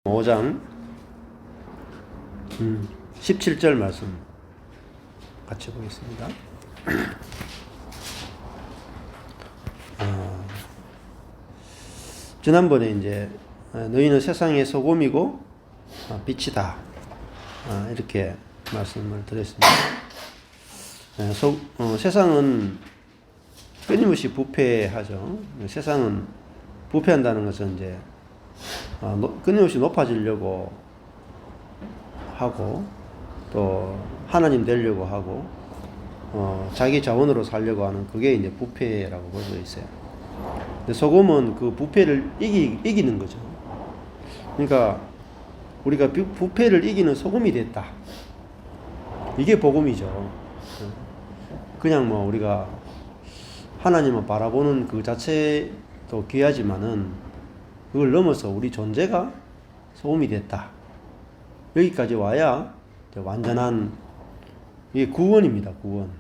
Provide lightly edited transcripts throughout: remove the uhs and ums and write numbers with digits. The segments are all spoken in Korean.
5장 17절 말씀 같이 보겠습니다. 지난번에 이제 너희는 세상의 소금이고 빛이다 이렇게 말씀을 드렸습니다. 세상은 끊임없이 부패하죠. 세상은 부패한다는 것은 이제 끊임없이 높아지려고 하고 또 하나님 되려고 하고 자기 자원으로 살려고 하는 그게 이제 부패라고 볼 수 있어요. 근데 소금은 그 부패를 이기는 거죠. 그러니까 우리가 부패를 이기는 소금이 됐다. 이게 복음이죠. 그냥 뭐 우리가 하나님을 바라보는 그 자체도 귀하지만은 그걸 넘어서 우리 존재가 소금이 됐다. 여기까지 와야 완전한 이게 구원입니다. 구원.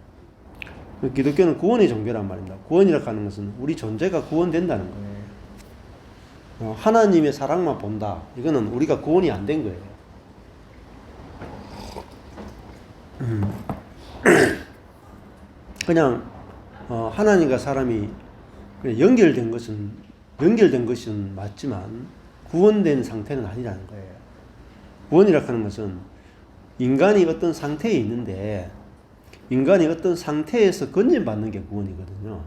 기독교는 구원의 종교란 말입니다. 구원이라고 하는 것은 우리 존재가 구원된다는 거예요. 하나님의 사랑만 본다. 이거는 우리가 구원이 안 된 거예요. 그냥 하나님과 사람이 연결된 것은 맞지만 구원된 상태는 아니라는 거예요. 구원이라고 하는 것은 인간이 어떤 상태에 있는데 인간이 어떤 상태에서 건진받는 게 구원이거든요.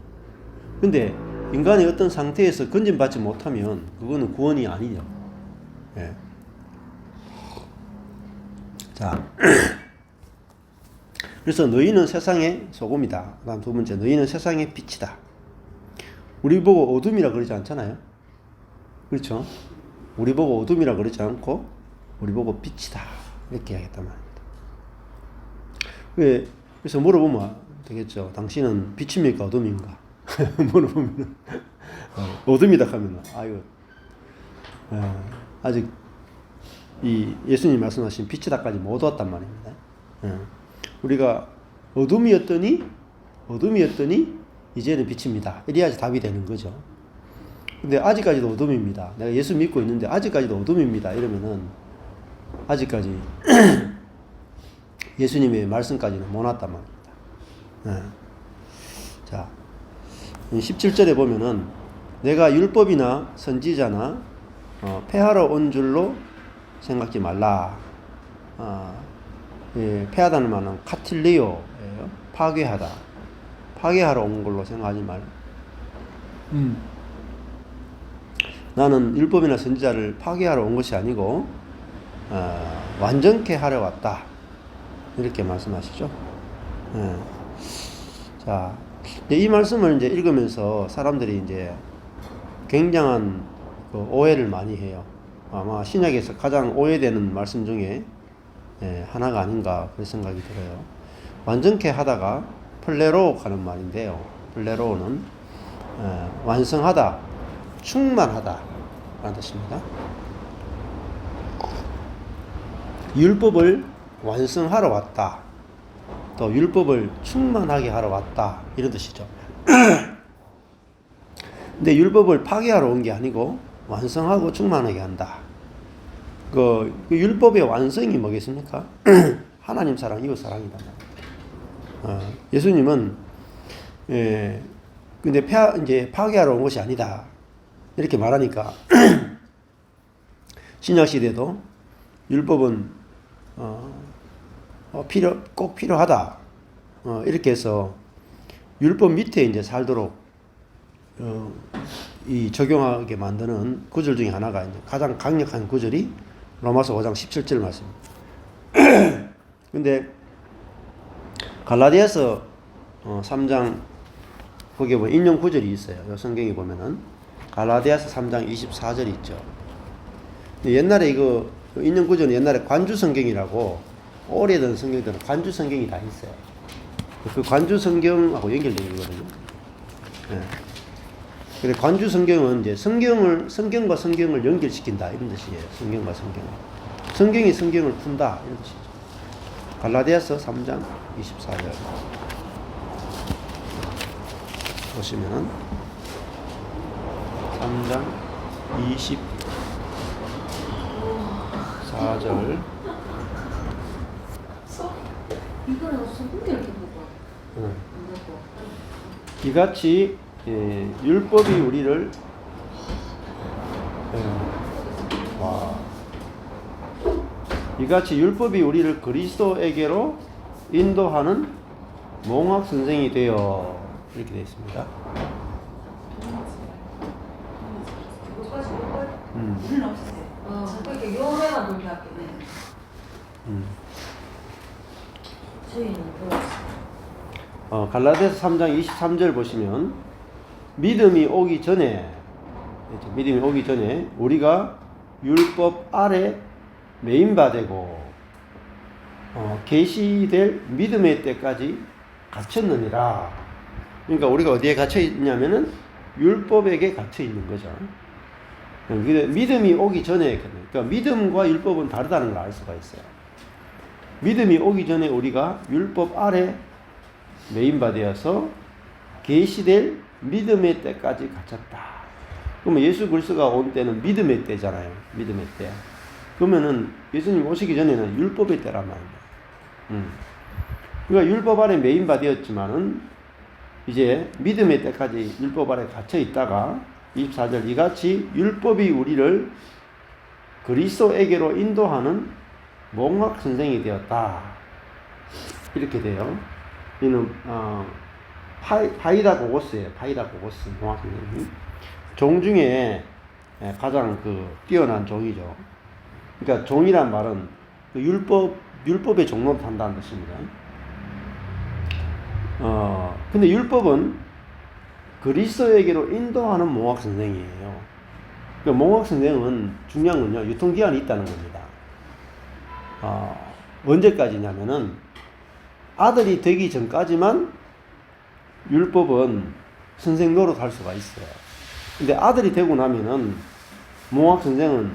근데 인간이 어떤 상태에서 건진받지 못하면 그거는 구원이 아니죠. 예. 자, 그래서 너희는 세상의 소금이다. 다음 두 번째, 너희는 세상의 빛이다. 우리 보고 어둠이라 그러지 않잖아요. 그렇죠? 우리 보고 어둠이라 그러지 않고 우리 보고 빛이다 이렇게 하겠단 말입니다. 그래서 물어보면 되겠죠. 당신은 빛입니까 어둠인가? 물어보면 어둠이다 하면 아직 이 예수님 말씀하신 빛이다까지 못 왔단 말입니다. 우리가 어둠이었더니 이제는 빛입니다. 이래야지 답이 되는 거죠. 근데 아직까지도 어둠입니다. 내가 예수 믿고 있는데 아직까지도 어둠입니다. 이러면은 아직까지 예수님의 말씀까지는 못 왔단 말입니다. 자, 17절에 보면은 내가 율법이나 선지자나 폐하러 온 줄로 생각지 말라. 폐하다는 말은 카틸레오예요. 파괴하다. 파괴하러 온 걸로 생각하지 말라. 나는 율법이나 선지자를 파괴하러 온 것이 아니고 완전케 하러 왔다. 이렇게 말씀하시죠. 자, 이 말씀을 이제 읽으면서 사람들이 이제 굉장한 오해를 많이 해요. 아마 신약에서 가장 오해되는 말씀 중에 하나가 아닌가 그런 생각이 들어요. 완전케 하다가 플레로 하는 말인데요. 플레로는 완성하다, 충만하다 라는 뜻입니다. 율법을 완성하러 왔다. 또 율법을 충만하게 하러 왔다. 이런 뜻이죠. 근데 율법을 파괴하러 온 게 아니고 완성하고 충만하게 한다. 그 율법의 완성이 뭐겠습니까? 하나님 사랑, 이웃 사랑이다. 예수님은 근데 이제 파괴하러 온 것이 아니다. 이렇게 말하니까 신약 시대도 율법은 꼭 필요하다. 이렇게 해서 율법 밑에 이제 살도록 이 적용하게 만드는 구절 중에 하나가 이제 가장 강력한 구절이 로마서 5장 17절 말씀입니다. 근데 갈라디아서 3장 거기에 보면 인용 구절이 있어요. 이 성경에 보면은 갈라디아서 3장 24절이 있죠. 옛날에 이거 인용 구절은 옛날에 관주 성경이라고 오래된 성경들은 관주 성경이 다 있어요. 그 관주 성경하고 연결되는 거거든요. 근데 관주 성경은 이제 성경과 성경을 연결시킨다 이런 뜻이에요. 성경과 성경을. 성경이 성경을 푼다 이런 뜻이죠. 갈라디아서 3장 24절 보시면은 3장 24 4절. 이거는 소금기를 이렇게 먹고 응. 안 먹고. 이같이 율법이 우리를 와. 이같이 율법이 우리를 그리스도에게로 인도하는 몽학 선생이 되어 이렇게 되어 있습니다. 그거까지 먹어요? 우리는 없으세요. 그렇게 요래만 돌게 할게. 저희는 그렇습니다. 갈라디아서 3장 23절 보시면 믿음이 오기 전에 우리가 율법 아래 매인바되고 계시될 믿음의 때까지 갇혔느니라. 그러니까 우리가 어디에 갇혀 있냐면은 율법에게 갇혀 있는 거죠. 믿음이 오기 전에, 그러니까 믿음과 율법은 다르다는 걸 알 수가 있어요. 믿음이 오기 전에 우리가 율법 아래 매인바되어서 계시될 믿음의 때까지 갇혔다. 그러면 예수 그리스도가 온 때는 믿음의 때잖아요. 믿음의 때. 그러면은 예수님 오시기 전에는 율법의 때란 말입니다. 그러니까 율법 아래 매인바되었지만은 이제 믿음의 때까지 율법 아래 갇혀 있다가 24절 이같이 율법이 우리를 그리스도에게로 인도하는 몽학 선생이 되었다. 이렇게 돼요. 이는 파이다고고스예요. 파이다고고스 몽학 선생님. 종 중에 가장 뛰어난 종이죠. 그러니까 종이란 말은 율법의 종로를 한다는 뜻입니다. 근데 율법은 그리스도에게로 인도하는 몽학 선생이에요. 그러니까 몽학 선생은 중요한 건요, 유통기한이 있다는 겁니다. 언제까지냐면은 아들이 되기 전까지만 율법은 선생 노릇할 수가 있어요. 근데 아들이 되고 나면은 몽학 선생은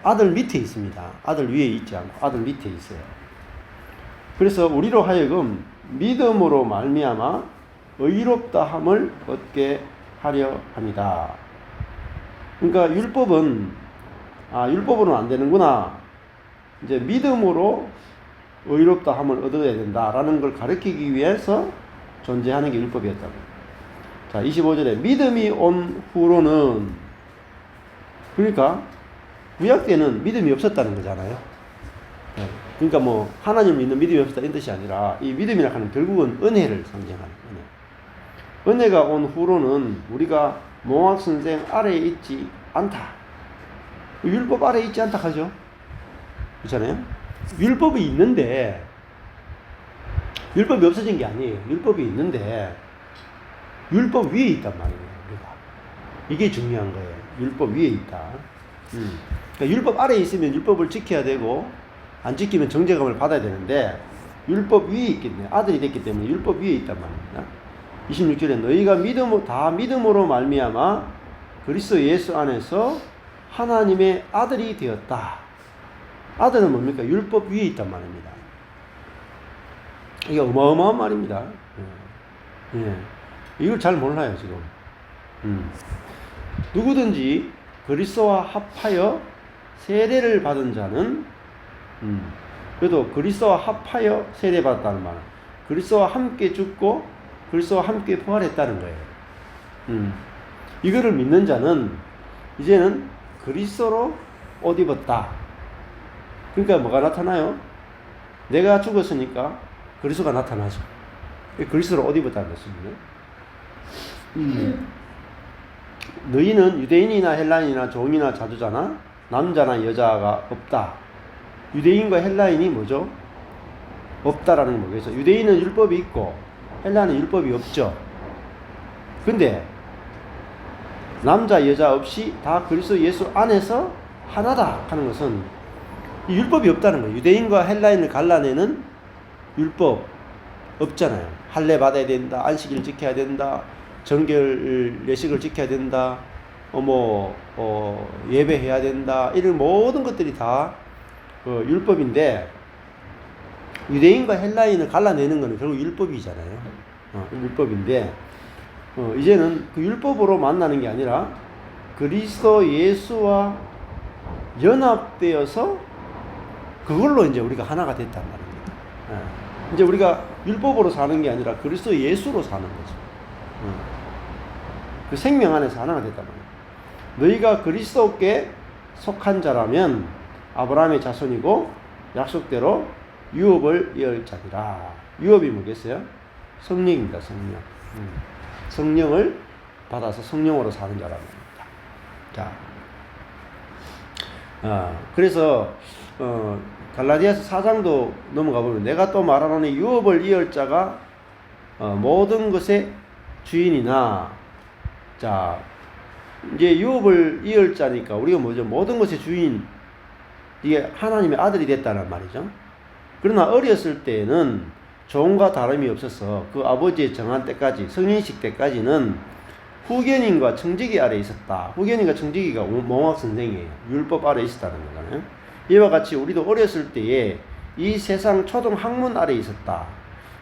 아들 밑에 있습니다. 아들 위에 있지 않고 아들 밑에 있어요. 그래서 우리로 하여금 믿음으로 말미암아 의롭다함을 얻게 하려 합니다. 그러니까 율법은 율법으로는 안 되는구나. 이제 믿음으로 의롭다함을 얻어야 된다라는 걸 가르치기 위해서 존재하는 게 율법이었다고. 자, 25절에 믿음이 온 후로는, 그러니까 구약 때는 믿음이 없었다는 거잖아요. 그러니까 뭐 하나님을 믿는 믿음이 없었다 이런 뜻이 아니라 이 믿음이라 하는 결국은 은혜를 상징하는 은혜. 은혜가 온 후로는 우리가 몽학 선생 아래에 있지 않다. 율법 아래에 있지 않다 하죠. 그렇잖아요. 율법이 있는데 율법이 없어진 게 아니에요. 율법이 있는데 율법 위에 있단 말이에요. 우리가. 이게 중요한 거예요. 율법 위에 있다. 그러니까 율법 아래에 있으면 율법을 지켜야 되고 안 지키면 정죄감을 받아야 되는데 율법 위에 있기 때문에 아들이 됐기 때문에 율법 위에 있단 말입니다. 26절에 너희가 믿음으로 말미암아 그리스도 예수 안에서 하나님의 아들이 되었다. 아들은 뭡니까? 율법 위에 있단 말입니다. 이게 어마어마한 말입니다. 예. 이걸 잘 몰라요 지금. 누구든지 그리스도와 합하여 세례를 받은 자는 그래도 그리스도와 합하여 세례받았다는 말은 그리스도와 함께 죽고 그리스도와 함께 부활했다는 거예요. 이거를 믿는 자는 이제는 그리스도로 옷 입었다. 그러니까 뭐가 나타나요? 내가 죽었으니까 그리스도가 나타나죠. 그리스도로 옷 입었다는 것입니다. 너희는 유대인이나 헬라인이나 종이나 자주자나 남자나 여자가 없다. 유대인과 헬라인이 뭐죠? 없다라는 게 뭐겠어요? 유대인은 율법이 있고 헬라는 율법이 없죠. 근데 남자 여자 없이 다 그리스도 예수 안에서 하나다 하는 것은 이 율법이 없다는 거예요. 유대인과 헬라인을 갈라내는 율법 없잖아요. 할례 받아야 된다, 안식일 지켜야 된다, 정결 예식을 지켜야 된다, 예배해야 된다, 이런 모든 것들이 다 율법인데 유대인과 헬라인을 갈라내는 것은 결국 율법이잖아요. 율법인데 이제는 그 율법으로 만나는 게 아니라 그리스도 예수와 연합되어서 그걸로 이제 우리가 하나가 됐단 말입니다. 예. 이제 우리가 율법으로 사는 게 아니라 그리스도 예수로 사는 거죠. 그 생명 안에서 하나가 됐단 말이에요. 너희가 그리스도께 속한 자라면 아브라함의 자손이고 약속대로 유업을 이을 자니라. 유업이 뭐겠어요? 성령입니다. 성령. 성령을 받아서 성령으로 사는 자라는 겁니다. 자, 그래서 갈라디아서 4장도 넘어가 보면 내가 또 말하노니 유업을 이을 자가 모든 것의 주인이나, 자 이제 유업을 이을 자니까 우리가 뭐죠? 모든 것의 주인, 이게 하나님의 아들이 됐다는 말이죠. 그러나 어렸을 때에는 종과 다름이 없어서 그 아버지의 정한 때까지, 성인식 때까지는 후견인과 청지기 아래 있었다. 후견인과 청지기가 몽학 선생이에요. 율법 아래 있었다는 거잖아요. 이와 같이 우리도 어렸을 때에 이 세상 초등 학문 아래 있었다.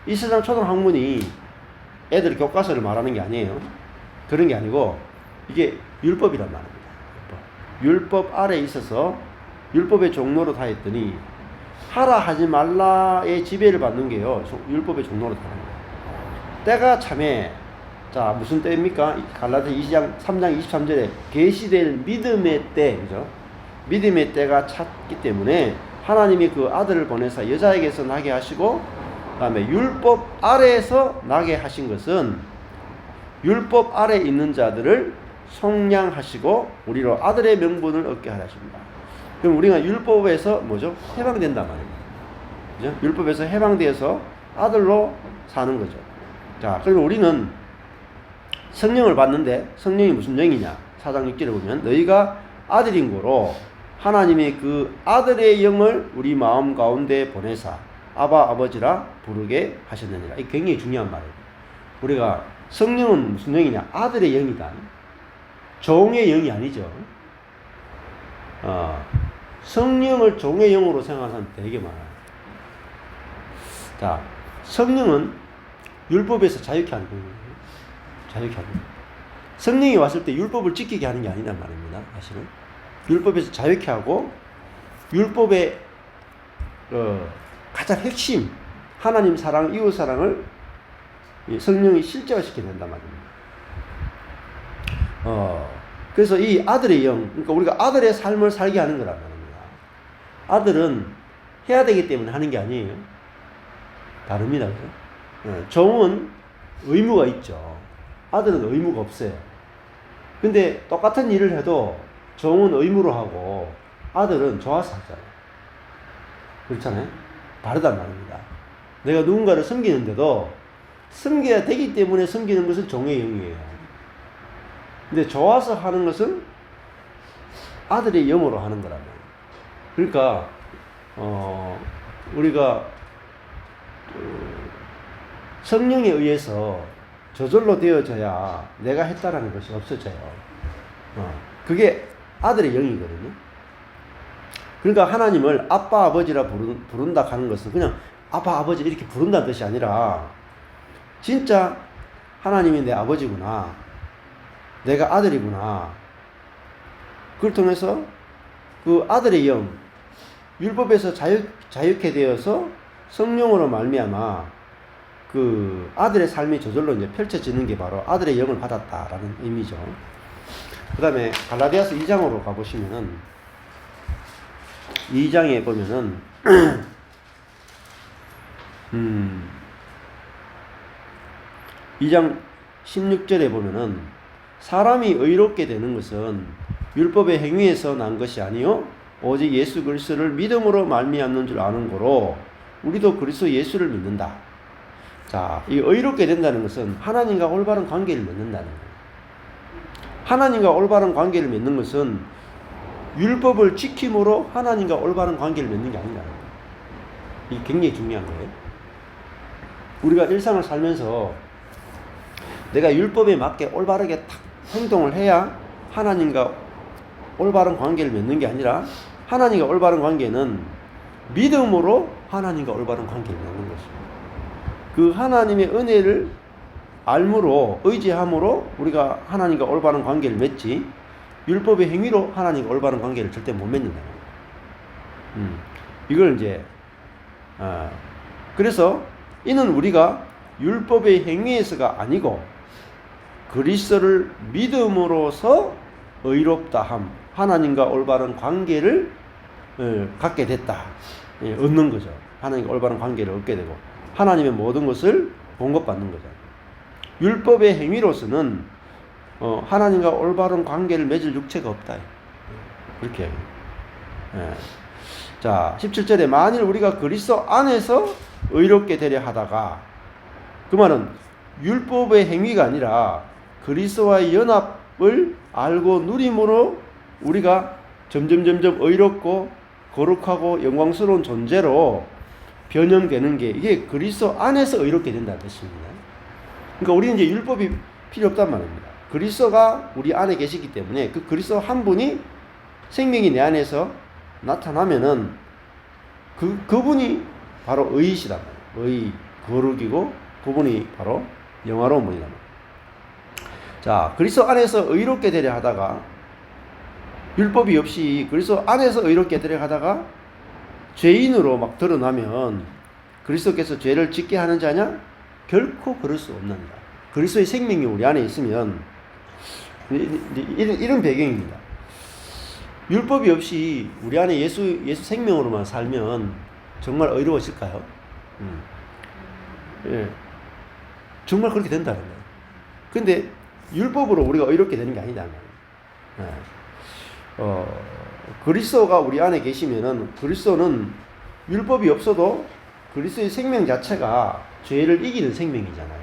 이 세상 초등 학문이 애들 교과서를 말하는 게 아니에요. 그런 게 아니고 이게 율법이란 말입니다. 율법 아래 있어서 율법의 종로로 다 했더니 하라 하지 말라의 지배를 받는 게요, 율법의 종로로 다는 거예요. 때가 참에, 자 무슨 때입니까? 갈라디아 2장 3장 23절에 계시될 믿음의 때, 그죠? 믿음의 때가 찼기 때문에 하나님이 그 아들을 보내서 여자에게서 나게 하시고, 그 다음에 율법 아래에서 나게 하신 것은 율법 아래 있는 자들을 속량하시고 우리로 아들의 명분을 얻게 하십니다. 그럼 우리가 율법에서 뭐죠? 해방된단 말입니다. 그죠? 율법에서 해방되어서 아들로 사는 거죠. 자, 그리고 우리는 성령을 받는데, 성령이 무슨 영이냐? 4장 6절에 보면 너희가 아들인 거로 하나님의 그 아들의 영을 우리 마음 가운데 보내사 아바 아버지라 부르게 하셨느니라. 이 굉장히 중요한 말이에요. 우리가 성령은 무슨 영이냐? 아들의 영이다. 종의 영이 아니죠. 성령을 종의 영으로 생각하는 사람 되게 많아요. 자, 성령은 율법에서 자유케 하는 거예요. 자유케 하는 거예요. 성령이 왔을 때 율법을 지키게 하는 게 아니란 말입니다. 사실은 율법에서 자유케 하고, 율법의 가장 핵심 하나님 사랑, 이웃 사랑을 성령이 실제화시키게 된단 말입니다. 그래서 이 아들의 영, 그러니까 우리가 아들의 삶을 살게 하는 거란 말입니다. 아들은 해야 되기 때문에 하는 게 아니에요. 다릅니다. 그죠? 종은 의무가 있죠. 아들은 의무가 없어요. 근데 똑같은 일을 해도 종은 의무로 하고 아들은 좋아서 하잖아요. 그렇잖아요? 다르단 말입니다. 내가 누군가를 섬기는데도 섬겨야 되기 때문에 섬기는 것은 종의 영이에요. 근데 좋아서 하는 것은 아들의 영으로 하는 거란 말이에요. 그러니까 우리가 성령에 의해서 저절로 되어져야 내가 했다라는 것이 없어져요. 그게 아들의 영이거든요. 그러니까 하나님을 아빠 아버지라 부른다 하는 것은 그냥 아빠 아버지 이렇게 부른다는 뜻이 아니라 진짜 하나님이 내 아버지구나, 내가 아들이구나. 그걸 통해서 그 아들의 영, 율법에서 자유케 되어서 성령으로 말미암아 그 아들의 삶이 저절로 이제 펼쳐지는 게 바로 아들의 영을 받았다라는 의미죠. 그 다음에 갈라디아서 2장으로 가보시면은 2장에 보면은 2장 16절에 보면은 사람이 의롭게 되는 것은 율법의 행위에서 난 것이 아니요 오직 예수 그리스도를 믿음으로 말미암는 줄 아는 거로 우리도 그리스도 예수를 믿는다. 자, 이 의롭게 된다는 것은 하나님과 올바른 관계를 맺는다는 거예요. 하나님과 올바른 관계를 맺는 것은 율법을 지킴으로 하나님과 올바른 관계를 맺는 게 아니라는 거예요. 이게 굉장히 중요한 거예요. 우리가 일상을 살면서 내가 율법에 맞게 올바르게 탁 행동을 해야 하나님과 올바른 관계를 맺는 게 아니라 하나님과 올바른 관계는 믿음으로 하나님과 올바른 관계를 맺는 것입니다. 그 하나님의 은혜를 알므로, 의지함으로 우리가 하나님과 올바른 관계를 맺지 율법의 행위로 하나님과 올바른 관계를 절대 못 맺는다는 거예요. 이걸 이제 그래서 이는 우리가 율법의 행위에서가 아니고 그리스도를 믿음으로써 의롭다 함, 하나님과 올바른 관계를 갖게 됐다. 얻는 거죠. 하나님과 올바른 관계를 얻게 되고 하나님의 모든 것을 공급받는 거죠. 율법의 행위로서는 하나님과 올바른 관계를 맺을 육체가 없다. 그렇게. 자, 17절에 만일 우리가 그리스도 안에서 의롭게 되려 하다가, 그 말은 율법의 행위가 아니라 그리스도와의 연합을 알고 누림으로 우리가 점점 의롭고 거룩하고 영광스러운 존재로 변형되는 게 이게 그리스도 안에서 의롭게 된다는 뜻입니다. 그러니까 우리는 이제 율법이 필요 없단 말입니다. 그리스도가 우리 안에 계시기 때문에 그 그리스도 한 분이 생명이 내 안에서 나타나면은 그분이 바로 의이시단 말이에요. 의, 거룩이고 그분이 바로 영화로운 분이란 말이에요. 자, 그리스도 안에서 의롭게 되려 하다가 율법이 없이 그리스도 안에서 의롭게 되려 하다가 죄인으로 막 드러나면 그리스도께서 죄를 짓게 하는 자냐? 결코 그럴 수 없느니라. 그리스도의 생명이 우리 안에 있으면 이런 배경입니다. 율법이 없이 우리 안에 예수 생명으로만 살면 정말 의로워질까요? 예. 정말 그렇게 된다는 거예요. 근데 율법으로 우리가 의롭게 되는 게 아니다는 거예요. 예. 그리스도가 우리 안에 계시면은 그리스도는 율법이 없어도 그리스도의 생명 자체가 죄를 이기는 생명이잖아요.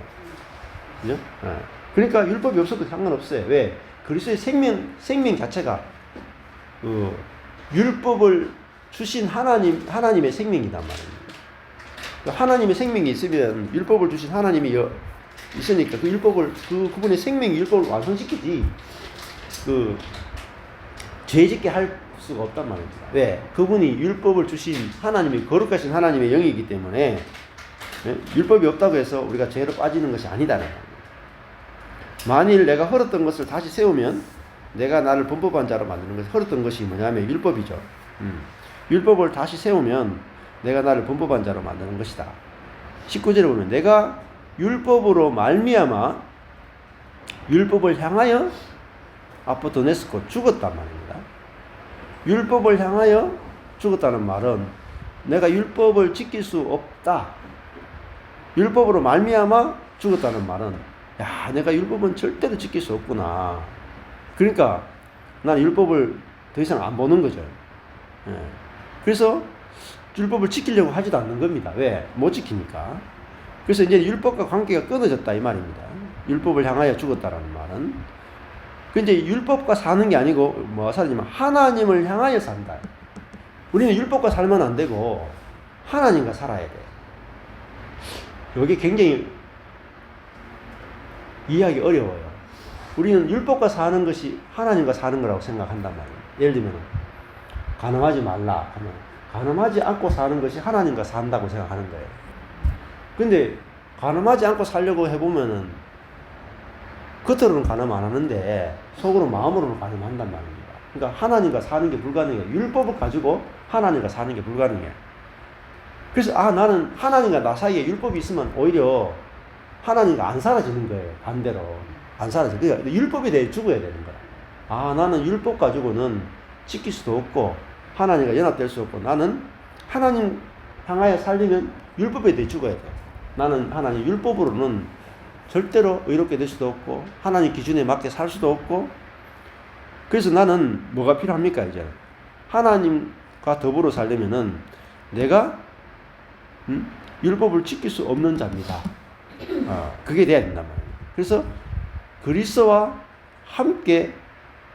그죠? 예. 그러니까 율법이 없어도 상관없어요. 왜? 그리스도의 생명 자체가 율법을 주신 하나님의 생명이단 말입니다. 하나님의 생명이 있으면 율법을 주신 하나님이 있으니까 그 율법을 그분의 생명이 율법을 완성시키지 죄짓게 할 수가 없단 말입니다. 왜? 그분이 율법을 주신 하나님이 거룩하신 하나님의 영이기 때문에 율법이 없다고 해서 우리가 죄로 빠지는 것이 아니다라는 겁니다. 만일 내가 헐었던 것을 다시 세우면 내가 나를 범법한 자로 만드는 것이 헐었던 것이 뭐냐면 율법이죠. 율법을 다시 세우면 내가 나를 범법한 자로 만드는 것이다. 19절에 보면 내가 율법으로 말미암아 율법을 향하여 아포도네스코 죽었단 말입니다. 율법을 향하여 죽었다는 말은 내가 율법을 지킬 수 없다. 율법으로 말미암아 죽었다는 말은 야, 내가 율법은 절대로 지킬 수 없구나. 그러니까 나는 율법을 더 이상 안 보는 거죠. 예. 그래서 율법을 지키려고 하지도 않는 겁니다. 왜? 못 지키니까. 그래서 이제 율법과 관계가 끊어졌다 이 말입니다. 율법을 향하여 죽었다라는 말은. 근데 율법과 사는 게 아니고 뭐가 사냐면 하나님을 향하여 산다. 우리는 율법과 살면 안 되고 하나님과 살아야 돼. 여기 굉장히 이해하기 어려워요. 우리는 율법과 사는 것이 하나님과 사는 거라고 생각한단 말이에요. 예를 들면 간음하지 말라 하면 간음하지 않고 사는 것이 하나님과 산다고 생각하는 거예요. 근데 간음하지 않고 살려고 해보면은 겉으로는 간음 안 하는데 속으로 마음으로는 간음한단 말입니다. 그러니까 하나님과 사는 게 불가능해요. 율법을 가지고 하나님과 사는 게 불가능해요. 그래서 나는 하나님과 나 사이에 율법이 있으면 오히려 하나님과 안 사라지는 거예요. 반대로 안 사라져. 그러니까 율법에 대해 죽어야 되는 거야. 나는 율법 가지고는 지킬 수도 없고 하나님과 연합될 수 없고 나는 하나님 향하여 살려면 율법에 대해 죽어야 돼. 나는 하나님 율법으로는 절대로 의롭게 될 수도 없고 하나님 기준에 맞게 살 수도 없고 그래서 나는 뭐가 필요합니까 이제 하나님과 더불어 살려면은 내가 율법을 지킬 수 없는 자입니다. 그게 돼야 된단 말이에요. 그래서 그리스도와 함께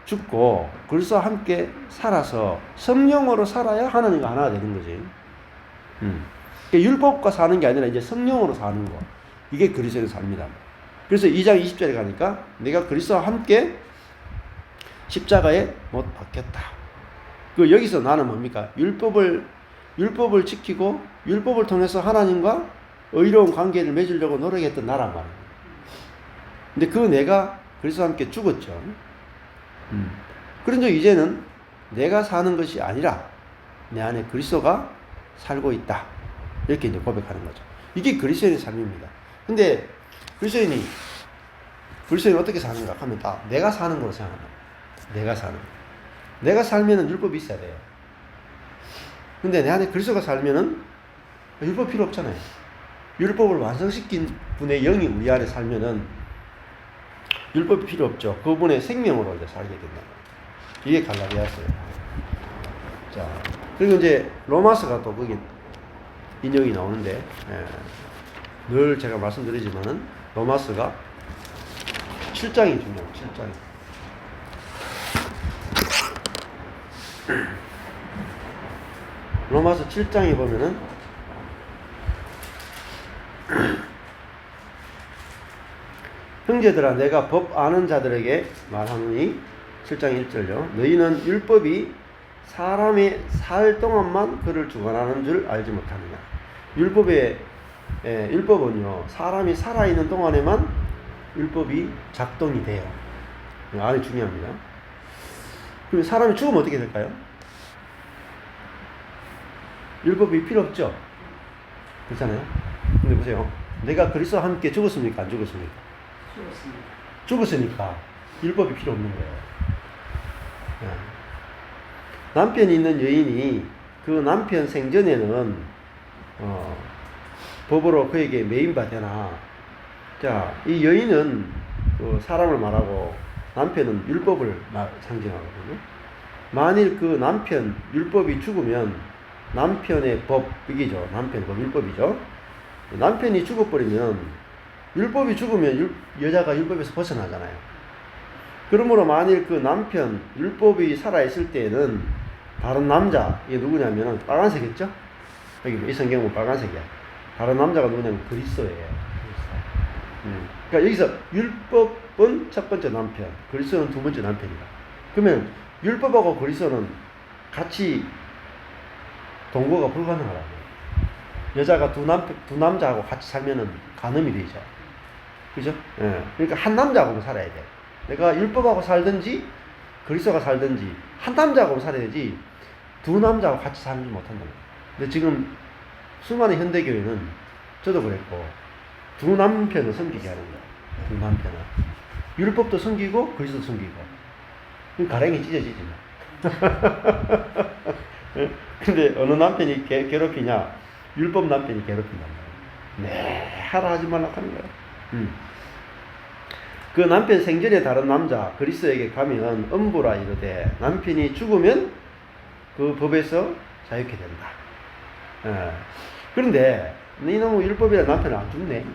죽고 그리스도와 함께 살아서 성령으로 살아야 하나님과 하나가 되는 거지. 그러니까 율법과 사는 게 아니라 이제 성령으로 사는 거. 이게 그리스도의 삶이다. 그래서 2장 20절에 가니까 내가 그리스도와 함께 십자가에 못 박혔다. 여기서 나는 뭡니까? 율법을 지키고 율법을 통해서 하나님과 의로운 관계를 맺으려고 노력했던 나란 말이에요. 근데 그 내가 그리스도와 함께 죽었죠. 그런데 이제는 내가 사는 것이 아니라 내 안에 그리스도가 살고 있다. 이렇게 이제 고백하는 거죠. 이게 그리스도인의 삶입니다. 근데 그리스도인이 어떻게 사는가 하면 다 내가 사는 걸로 생각한다. 내가 사는 거. 내가 살면은 율법이 있어야 돼요. 근데 내 안에 그리스도가 살면은 율법 필요 없잖아요. 율법을 완성시킨 분의 영이 우리 안에 살면은 율법이 필요 없죠. 그분의 생명으로 이제 살게 된다. 이게 갈라디아서예요. 자, 그리고 이제 로마서가 또 거기 인용이 나오는데, 늘 제가 말씀드리지만은 로마서가 7장이 중요해요. 7장이. 로마서 7장에 보면은 형제들아 내가 법 아는 자들에게 말하노니 7장 1절요. 너희는 율법이 사람의 살 동안만 그를 주관하는 줄 알지 못하느냐. 율법은요 사람이 살아있는 동안에만 율법이 작동이 돼요. 아주 중요합니다. 그럼 사람이 죽으면 어떻게 될까요? 율법이 필요 없죠. 그렇잖아요. 근데 보세요. 내가 그리스도와 함께 죽었습니까? 안 죽었습니까? 죽었습니다. 죽었으니까 율법이 필요 없는 거예요. 남편이 있는 여인이 그 남편 생전에는 법으로 그에게 매인받으나, 자, 이 여인은 그 사람을 말하고 남편은 율법을 상징하거든요. 만일 그 남편 율법이 죽으면 남편의 법이죠. 남편 법 율법이죠. 남편이 죽어버리면 율법이 죽으면 여자가 율법에서 벗어나잖아요. 그러므로 만일 그 남편 율법이 살아있을 때에는 다른 남자, 이게 누구냐면 빨간색이죠? 여기 이 성경은 빨간색이야. 다른 남자가 누구냐면 그리스도예요. 그러니까 여기서 율법은 첫 번째 남편, 그리스도는 두 번째 남편이다. 그러면 율법하고 그리스도는 같이 동거가 불가능하다고요. 여자가 두 남자하고 같이 살면은 간음이 되죠. 그죠? 예. 그러니까 한 남자하고만 살아야 돼. 내가 율법하고 살든지 그리스도가 살든지 한 남자하고 살아야 되지 두 남자하고 같이 살지 못한다. 근데 지금 수많은 현대교회는 저도 그랬고 두 남편을 섬기게 하는 거야. 두 남편을. 율법도 섬기고 그리스도도 섬기고. 그럼 가랭이 찢어지지 뭐. 근데 어느 남편이 괴롭히냐? 율법 남편이 괴롭힌단 말이야. 네, 하라 하지 말라 하는 거야. 그 남편 생전에 다른 남자 그리스도에게 가면 음부라 이르되 남편이 죽으면 그 법에서 자유케 된다. 그런데 이놈의 율법이라 남편은 안 죽네.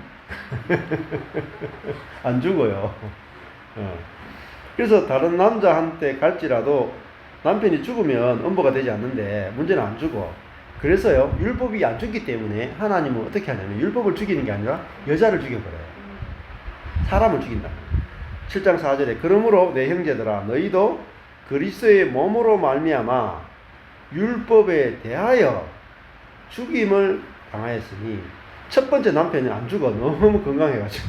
안 죽어요. 그래서 다른 남자한테 갈지라도 남편이 죽으면 음부가 되지 않는데 문제는 안 죽어. 그래서요 율법이 안 죽기 때문에 하나님은 어떻게 하냐면 율법을 죽이는 게 아니라 여자를 죽여버려요. 사람을 죽인다. 7장 4절에 그러므로 내 형제들아 너희도 그리스도의 몸으로 말미암아 율법에 대하여 죽임을 당하였으니, 첫 번째 남편이 안 죽어. 너무 건강해가지고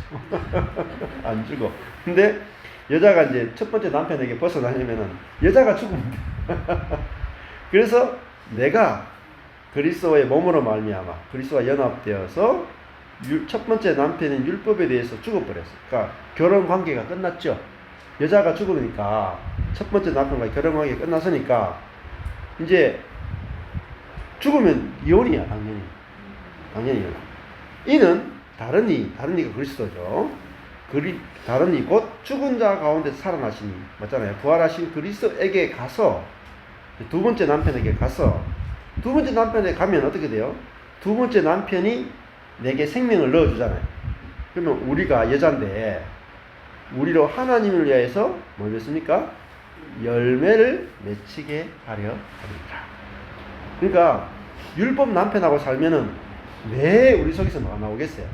안 죽어. 근데 여자가 이제 첫 번째 남편에게 벗어나려면은 여자가 죽으면 돼. 그래서 내가 그리스도의 몸으로 말미암아 그리스도와 연합되어서 첫 번째 남편인 율법에 대해서 죽어버렸어. 그러니까 결혼 관계가 끝났죠. 여자가 죽으니까 첫 번째 남편과 결혼 관계가 끝났으니까 이제 죽으면 이혼이야. 당연히 이혼. 이는 다른 이가 그리스도죠. 다른 이 곧 죽은 자 가운데 살아나시니, 맞잖아요. 부활하신 그리스도에게 가서 두 번째 남편에게 가서 두 번째 남편에 가면 어떻게 돼요? 두 번째 남편이 내게 생명을 넣어주잖아요. 그러면 우리가 여잔데 우리로 하나님을 위하여서 뭘 맺습니까? 열매를 맺히게 하려 합니다. 그러니까 율법 남편하고 살면은 왜 우리 속에서 뭐가 나오겠어요?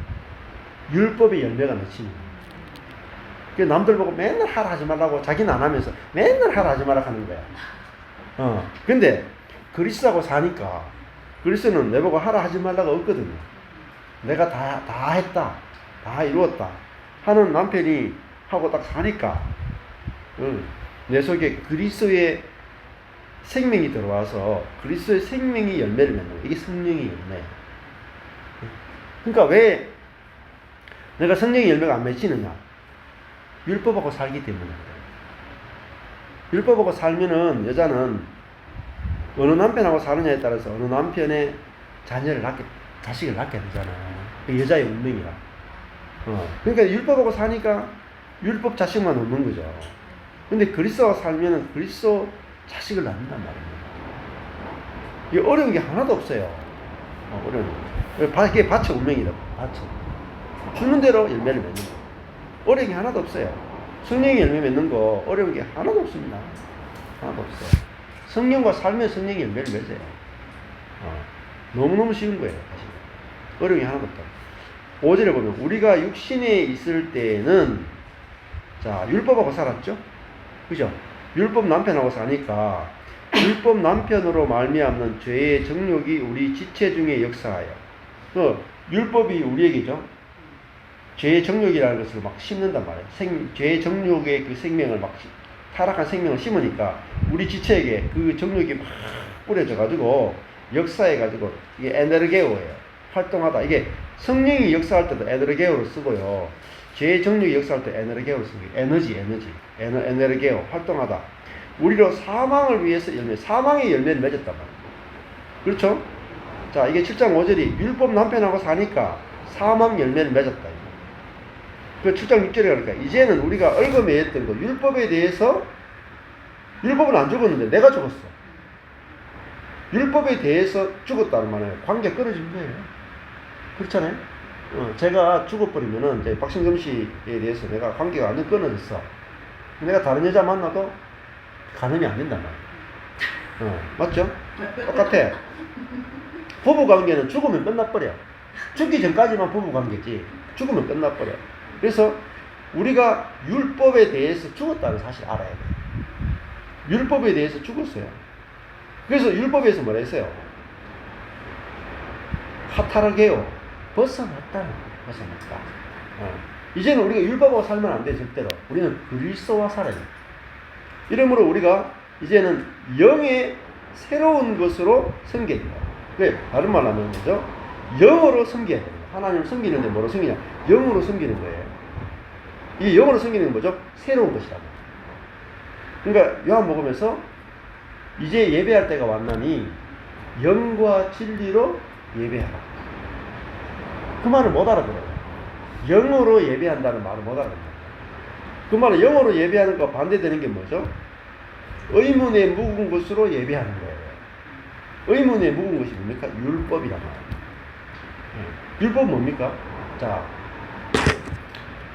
율법의 열매가 맺히는 거예요. 남들 보고 맨날 하라 하지 말라고 자기는 안 하면서 맨날 하라 하지 말라 하는 거야. 근데 그리스도하고 사니까 그리스도는 내보고 하라 하지 말라가 없거든요. 내가 다 했다, 다 이루었다 하는 남편이 하고 딱 사니까 내 속에 그리스도의 생명이 들어와서 그리스도의 생명이 열매를 맺는 거예요. 이게 성령의 열매예요. 그러니까 왜 내가 성령의 열매가 안 맺히느냐? 율법하고 살기 때문에 그래요. 율법하고 살면은 여자는 어느 남편하고 사느냐에 따라서 어느 남편의 자식을 낳게 되잖아요. 그게 여자의 운명이라. 그러니까 율법하고 사니까 율법 자식만 얻는 거죠. 근데 그리스도와 살면은 그리스도 자식을 낳는단 말입니다. 이게 어려운 게 하나도 없어요. 어려운 게. 그게 밭의 운명이다. 밭의. 주는 대로 열매를 맺는 거. 어려운 게 하나도 없어요. 성령의 열매 맺는 거 어려운 게 하나도 없습니다. 하나도 없어요. 성령과 살면 성령의 열매를 맺어요. 너무너무 쉬운 거예요. 사실. 어려운 게 하나도 없다. 5절에 보면 우리가 육신에 있을 때는 자 율법하고 살았죠. 그죠? 율법 남편하고 사니까 율법 남편으로 말미암는 죄의 정욕이 우리 지체 중에 역사하여 율법이 우리에게죠. 죄의 정욕이라는 것을 막 심는단 말이에요. 죄의 정욕의 그 생명을 막 타락한 생명을 심으니까 우리 지체에게 그 정욕이 막 뿌려져 가지고 역사해 가지고 이게 에네르게오예요. 활동하다. 이게 성령이 역사할 때도 에네르게오로 쓰고요. 죄의 정욕이 역사할 때 에네르게오로 쓰고 에너지게오 활동하다. 우리로 사망을 위해서 사망의 열매를 맺었단 말이에요. 그렇죠? 자, 이게 7장 5절이 율법 남편하고 사니까 사망 열매를 맺었다. 그 7장 6절에 그러니까 이제는 우리가 얽어매였던 거 율법에 대해서 율법은 안 죽었는데 내가 죽었어. 율법에 대해서 죽었다는 말은 관계 끊어진 거예요. 그렇잖아요? 제가 죽어버리면은 이제 박신금 씨에 대해서 내가 관계가 완전 끊어졌어. 내가 다른 여자 만나도 가늠이 안 된단 말이에요. 맞죠? 똑같아. 부부 관계는 죽으면 끝나버려. 죽기 전까지만 부부 관계지. 죽으면 끝나버려. 그래서 우리가 율법에 대해서 죽었다는 사실을 알아야 돼요. 율법에 대해서 죽었어요. 그래서 율법에서 뭐라 했어요? 하타르게요. 벗어났다. 이제는 우리가 율법하고 살면 안 돼, 절대로. 우리는 그리스도와 살아야 돼. 이러므로 우리가 이제는 영의 새로운 것으로 섬겨야 된다. 그래, 다른 말로 하면 뭐죠? 영으로 섬겨야 됩니다. 하나님을 섬기는데 뭐로 섬기냐? 영으로 섬기는 거예요. 이 영으로 섬기는 건 뭐죠? 새로운 것이라고. 그러니까 요한복음에서 이제 예배할 때가 왔나니 영과 진리로 예배하라. 그 말을 못 알아들어요. 영으로 예배한다는 말을 못 알아들어요. 그 말은 영으로 예배하는 것과 반대되는 게 뭐죠? 의문에 묵은 것으로 예배하는 거예요. 의문에 묵은 것이 뭡니까? 율법이란 말이에요. 율법 뭡니까? 자,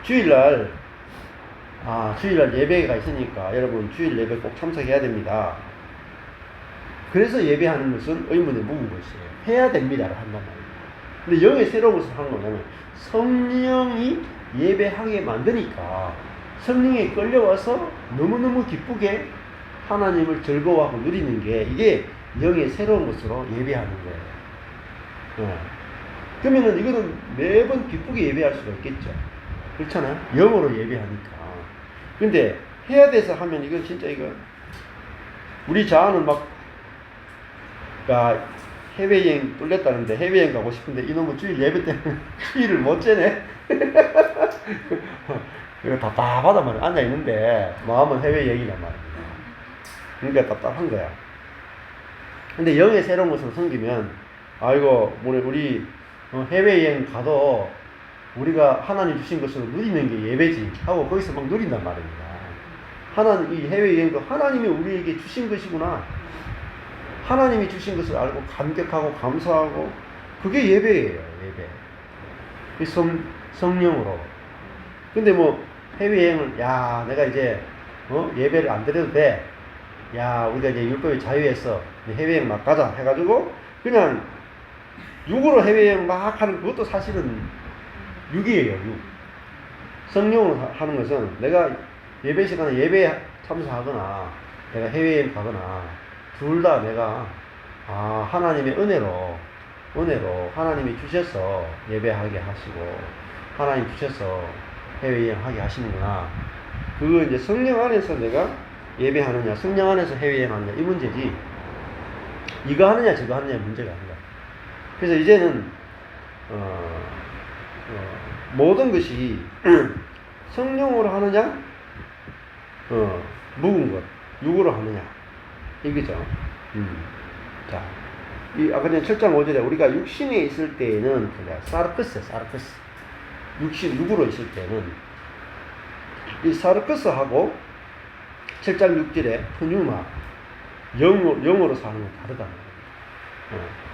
주일날 예배가 있으니까 여러분 주일 예배 꼭 참석해야 됩니다. 그래서 예배하는 것은 의문에 묵은 것이에요. 해야 됩니다를 한단 말이에요. 근데 영의 새로운 것을 하는 거냐면 성령이 예배하게 만드니까 성령에 끌려와서 너무너무 기쁘게 하나님을 즐거워하고 누리는 게 이게 영의 새로운 것으로 예배하는 거예요. 그러면은 이거는 매번 기쁘게 예배할 수가 있겠죠. 그렇잖아요. 영어로 예배하니까. 근데 해야 돼서 하면 이건 진짜 이거 우리 자아는 막 해외여행 뚫렸다는데 해외여행 가고 싶은데 이놈은 주일 예배 때문에 주일을 못 재네. 이거 답답하단 말이야. 앉아있는데 마음은 해외여행이란 말이야. 그러니까 답답한 거야. 근데 영의 새로운 것으로 섬기면 아이고 우리 해외여행 가도 우리가 하나님 주신 것으로 누리는 게 예배지 하고 거기서 막 누린단 말입니다. 하나님 이 해외여행도 하나님이 우리에게 주신 것이구나. 하나님이 주신 것을 알고 감격하고 감사하고 그게 예배예요. 예배. 성령으로. 근데 뭐 해외여행을 내가 이제 예배를 안 드려도 돼. 우리가 이제 율법의 자유에서 해외여행 막 가자 해가지고 그냥 육으로 해외여행 막 하는 그것도 사실은 육이에요. 육. 성령으로 하는 것은 내가 예배 시간에 예배에 참석하거나 내가 해외여행 가거나 둘 다 내가 하나님의 은혜로 하나님이 주셔서 예배하게 하시고 하나님 주셔서 해외여행 하게 하시는구나. 그거 이제 성령 안에서 내가 예배하느냐, 성령 안에서 해외 여행하느냐 이 문제지. 이거 하느냐 저거 하느냐 문제가 아니라. 그래서 이제는 모든 것이 성령으로 하느냐, 묵은 것 육으로 하느냐 이거죠. 자, 이 아까 전에 7장 5절에 우리가 육신에 있을 때에는 사르크스 육신 육으로 있을 때는 이 사르크스하고 7장 6절에 프뉴마 영으로 사는 건 다르다.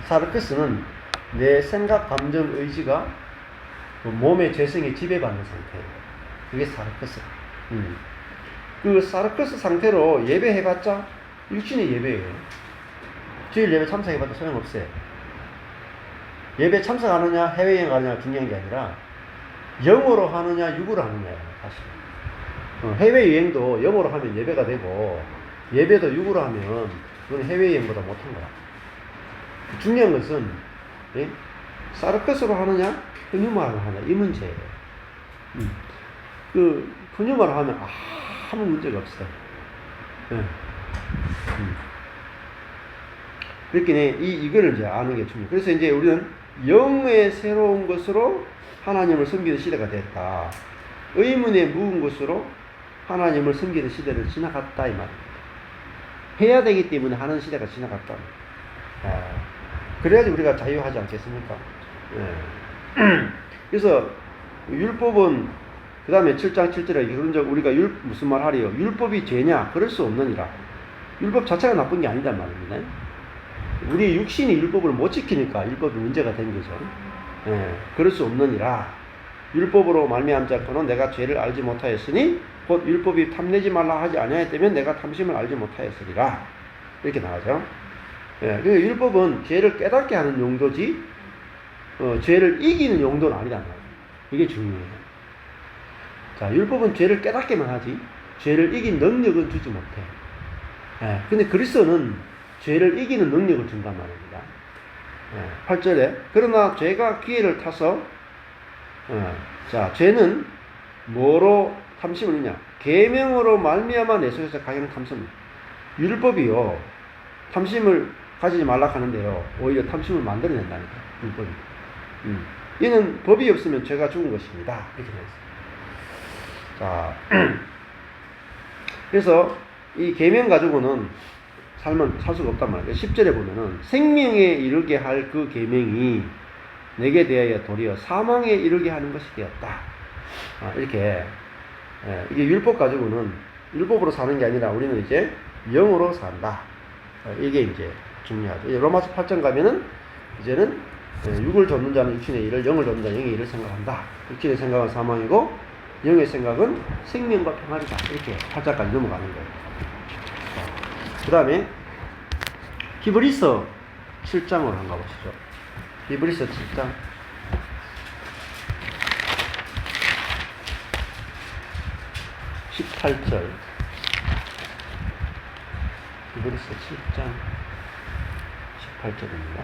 사르크스는 내 생각, 감정, 의지가 몸의 죄성에 지배받는 상태예요. 그게 사르크스. 그 사르크스 상태로 예배해봤자 육신의 예배예요. 주일 예배 참석해봐도 소용없어요. 예배 참석하느냐 해외여행 가느냐가 중요한 게 아니라 영어로 하느냐 육으로 하느냐예요. 사실 해외여행도 영어로 하면 예배가 되고 예배도 육으로 하면 그건 해외여행보다 못한 거야. 중요한 것은 사르크스로 하느냐 푸뉴마로 하느냐 이 문제예요. 그 푸뉴마로 하면 아무 문제가 없어요. 그렇게 이거를 이제 아는 게 중요해요. 그래서 이제 우리는 영의 새로운 것으로 하나님을 섬기는 시대가 됐다. 의문에 묵은 것으로 하나님을 섬기는 시대를 지나갔다 이 말입니다. 해야 되기 때문에 하는 시대가 지나갔다. 그래야지 우리가 자유하지 않겠습니까? 그래서 율법은 그 다음에 7장 7절에 그런 우리가 무슨 말 하리요? 율법이 죄냐? 그럴 수 없느니라. 율법 자체가 나쁜 게 아니단 말입니다. 우리 육신이 율법을 못 지키니까 율법이 문제가 된 거죠. 그럴 수 없느니라. 율법으로 말미암자거는 내가 죄를 알지 못하였으니 곧 율법이 탐내지 말라 하지 아니하였다면 내가 탐심을 알지 못하였으리라. 이렇게 나가죠. 그 율법은 죄를 깨닫게 하는 용도지 죄를 이기는 용도는 아니란 말이에요. 이게 중요해요. 자, 율법은 죄를 깨닫게만 하지 죄를 이긴 능력은 주지 못해. 근데 그리스도는 죄를 이기는 능력을 준단 말입니다. 8절에 그러나 죄가 기회를 타서 자, 죄는 뭐로 탐심을 하느냐? 계명으로 말미암아 내 속에서 가장 탐심. 율법이요 탐심을 가지지 말라 하는데요 오히려 탐심을 만들어낸다니까 율법이. 이는 법이 없으면 죄가 죽은 것입니다. 이렇게 되어 있어요. 자, 그래서 이 계명 가지고는 살 수가 없단 말이에요. 10절에 보면은 생명에 이르게 할 그 계명이 내게 대하여 도리어 사망에 이르게 하는 것이 되었다. 이렇게 이게 율법 가지고는 율법으로 사는 게 아니라 우리는 이제 영으로 산다. 이게 이제 중요하죠. 로마서 8장 가면은 이제는 육을 돕는 자는 육신의 일을, 영을 돕는 자는 영의 일을 생각한다. 육신의 생각은 사망이고 영의 생각은 생명과 평안이다. 이렇게 8장까지 넘어가는 거예요. 그 다음에 히브리서 7장으로 한번 가보시죠. 히브리서 7장 18절. 히브리서 7장 18절입니다.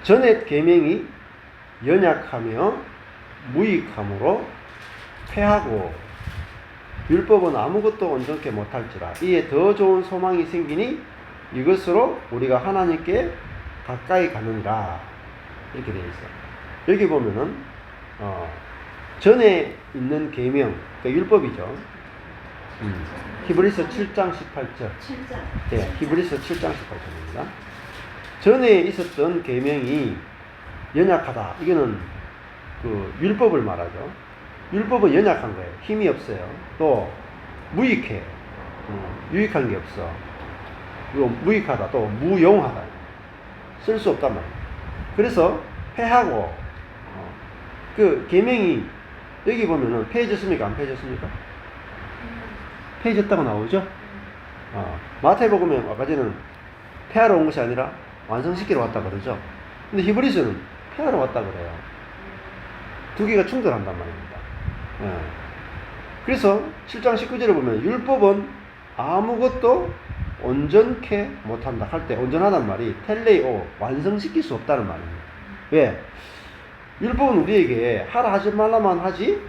전에 계명이 연약하며 무익함으로 패하고 율법은 아무것도 온전케 못할지라 이에 더 좋은 소망이 생기니 이것으로 우리가 하나님께 가까이 가느니라. 이렇게 되어 있어요. 여기 보면은 전에 있는 계명, 그러니까 율법이죠. 히브리서 7장 18절. 7장. 네, 히브리서 7장 18절입니다. 전에 있었던 계명이 연약하다. 이거는 그 율법을 말하죠. 율법은 연약한 거예요. 힘이 없어요. 또 무익해. 유익한 게 없어. 그리고 무익하다. 또 무용하다. 쓸 수 없단 말이에요. 그래서 폐하고 그 계명이 여기 보면은 폐해졌습니까? 안 폐해졌습니까? 폐해졌다고 나오죠? 마태복음에 아까 전에는 폐하러 온 것이 아니라 완성시키러 왔다 그러죠. 근데 히브리서는 폐하러 왔다 그래요. 두 개가 충돌한단 말입니다. 그래서 7장 19절에 보면 율법은 아무것도 온전케 못한다 할 때 온전하단 말이 텔레오 완성시킬 수 없다는 말입니다. 왜? 율법은 우리에게 하라 하지 말라만 하지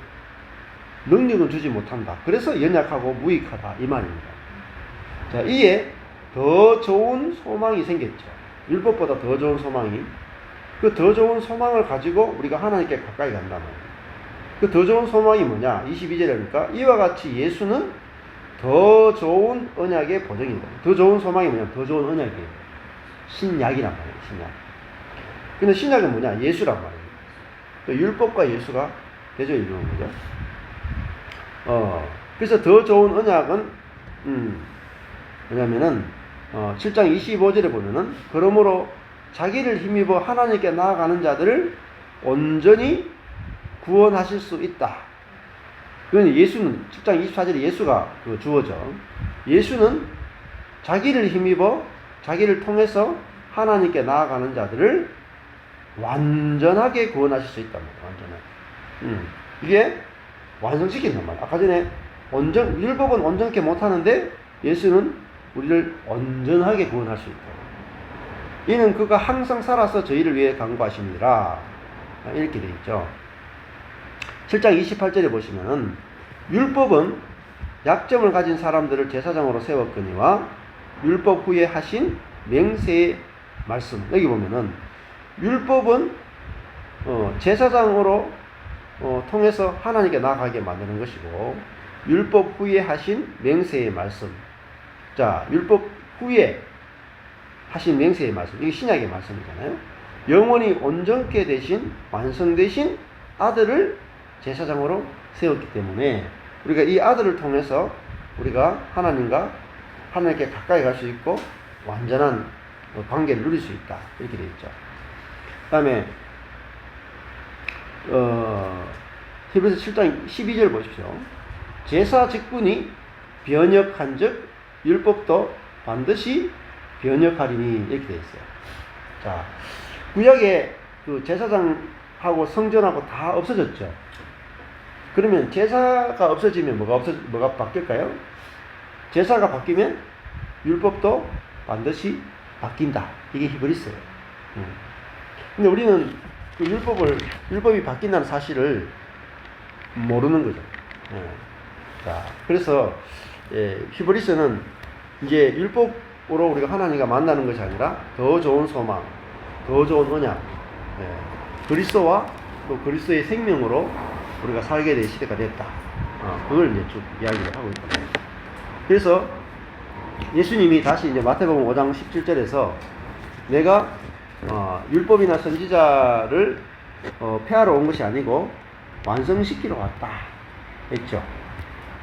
능력은 주지 못한다. 그래서 연약하고 무익하다 이 말입니다. 자, 이에 더 좋은 소망이 생겼죠. 율법보다 더 좋은 소망이. 그 더 좋은 소망을 가지고 우리가 하나님께 가까이 간단 말이에요. 그 더 좋은 소망이 뭐냐? 22절이니까 이와 같이 예수는 더 좋은 언약의 보증이다. 더 좋은 소망이 뭐냐? 더 좋은 언약이에요. 신약이란 말이에요. 신약. 근데 신약은 뭐냐? 예수란 말이에요. 율법과 예수가 대조해 주는 거죠. 그래서 더 좋은 언약은 뭐냐면은 7장 25절에 보면은 그러므로 자기를 힘입어 하나님께 나아가는 자들을 온전히 구원하실 수 있다. 그러니 예수는 7장 24절에 예수가 그 주어져. 예수는 자기를 힘입어 자기를 통해서 하나님께 나아가는 자들을 완전하게 구원하실 수 있단 말이야. 완전하게. 이게 완성시킨단 말이야. 아까 전에 율법은 온전케 못하는데 예수는 우리를 온전하게 구원할 수 있다. 이는 그가 항상 살아서 저희를 위해 간구하시니라. 이렇게 되어 있죠. 7장 28절에 보시면은 율법은 약점을 가진 사람들을 제사장으로 세웠거니와 율법 후에 하신 맹세의 말씀. 여기 보면은 율법은 제사장으로 통해서 하나님께 나아가게 만드는 것이고 율법 후에 하신 맹세의 말씀. 자, 율법 후에 하신 맹세의 말씀. 이게 신약의 말씀이잖아요. 영원히 온전케 되신 완성되신 아들을 제사장으로 세웠기 때문에 우리가 이 아들을 통해서 우리가 하나님께 가까이 갈 수 있고 완전한 관계를 누릴 수 있다. 이렇게 되어 있죠. 그 다음에 히브리서 7장 12절 보십시오. 제사 직분이 변역한 즉 율법도 반드시 변역하리니 이렇게 되어 있어요. 자, 구약에 그 제사장하고 성전하고 다 없어졌죠. 그러면 제사가 없어지면 뭐가 바뀔까요? 제사가 바뀌면 율법도 반드시 바뀐다. 이게 히브리서예요. 근데 우리는 그 율법이 바뀐다는 사실을 모르는 거죠. 자, 그래서 히브리서는 이제 율법으로 우리가 하나님과 만나는 것이 아니라 더 좋은 소망, 더 좋은 언약, 그리스도와 또 그리스도의 생명으로 우리가 살게 될 시대가 됐다. 그걸 이제 쭉 이야기를 하고 있거든요. 그래서 예수님이 다시 이제 마태복음 5장 17절에서 내가 율법이나 선지자를 폐하러 온 것이 아니고 완성시키러 왔다 했죠.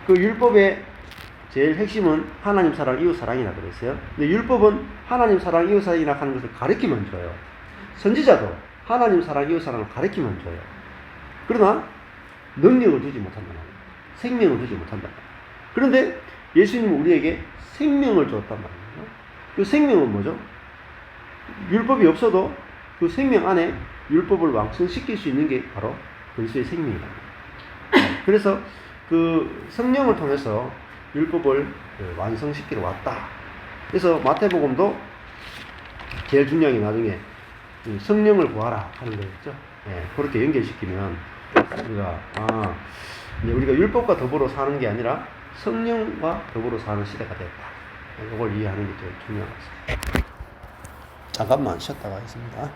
그 율법의 제일 핵심은 하나님 사랑, 이웃 사랑이라 그랬어요. 근데 율법은 하나님 사랑, 이웃 사랑이라 하는 것을 가르치면 줘요. 선지자도 하나님 사랑, 이웃 사랑을 가르치면 줘요. 그러나 능력을 주지 못한다. 생명을 주지 못한다. 그런데 예수님은 우리에게 생명을 줬단 말이에요. 그 생명은 뭐죠? 율법이 없어도 그 생명 안에 율법을 완성시킬 수 있는 게 바로 그리스도의 생명이다. 그래서 그 성령을 통해서 율법을 완성시키러 왔다. 그래서 마태복음도 제일 중요한 게 나중에 성령을 구하라 하는 거였죠. 그렇게 연결시키면 우리가 율법과 더불어 사는 게 아니라 성령과 더불어 사는 시대가 됐다. 이걸 이해하는 게 제일 중요한 것입니다. 잠깐만 쉬었다 가겠습니다.